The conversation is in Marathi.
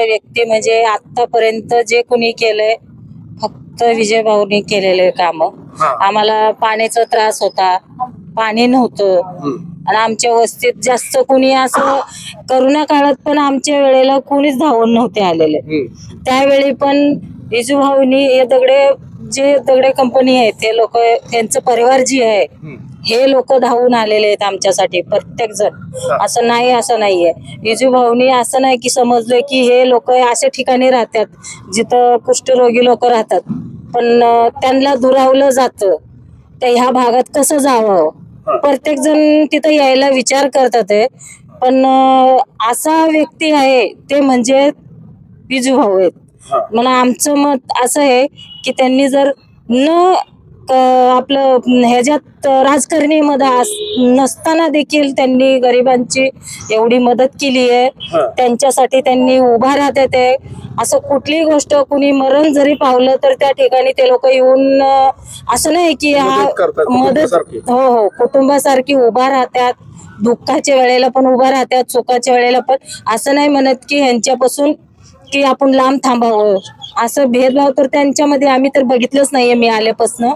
व्यक्ती म्हणजे आतापर्यंत जे कोणी केलंय फक्त विजय भाऊनी केलेले काम. आम्हाला पाण्याचा त्रास होता, पाणी नव्हतं आणि आमच्या वस्तीत जास्त कोणी असं करोना काळात पण आमच्या वेळेला कोणीच धावून नव्हते आलेले. त्यावेळी पण विजू भाऊनी जे दगडे कंपनी आहे ते लोक त्यांचं परिवार जी आहे हे लोक धावून आलेले आहेत आमच्यासाठी प्रत्येक जण. असं नाहीये. विजू भाऊनी असं नाही की समजलं की हे लोक अशा ठिकाणी राहतात जिथं कुष्ठरोगी लोक राहतात पण त्यांना दुरावलं जातं. त्या ह्या भागात कसं जावं प्रत्येक जण तिथं यायला विचार करतात आहे. पण असा व्यक्ती आहे ते म्हणजे विजू भाऊ आहेत. मला आमचं मत असं आहे की त्यांनी जर न आपलं ह्याच्यात राजकारणीमध्ये नसताना देखील त्यांनी गरिबांची एवढी मदत केली आहे. त्यांच्यासाठी त्यांनी उभा राहतात आहे. असं कुठलीही गोष्ट कुणी मरण जरी पावलं तर त्या ठिकाणी ते लोक येऊन असं नाही की मदत हो कुटुंबासारखी उभा राहतात. दुःखाच्या वेळेला पण उभा राहतात, सुखाच्या वेळेला पण. असं नाही म्हणत की ह्यांच्यापासून की आपण लांब थांबावं. असं भेदभाव तर त्यांच्यामध्ये आम्ही तर बघितलंच नाहीये मी आल्यापासून.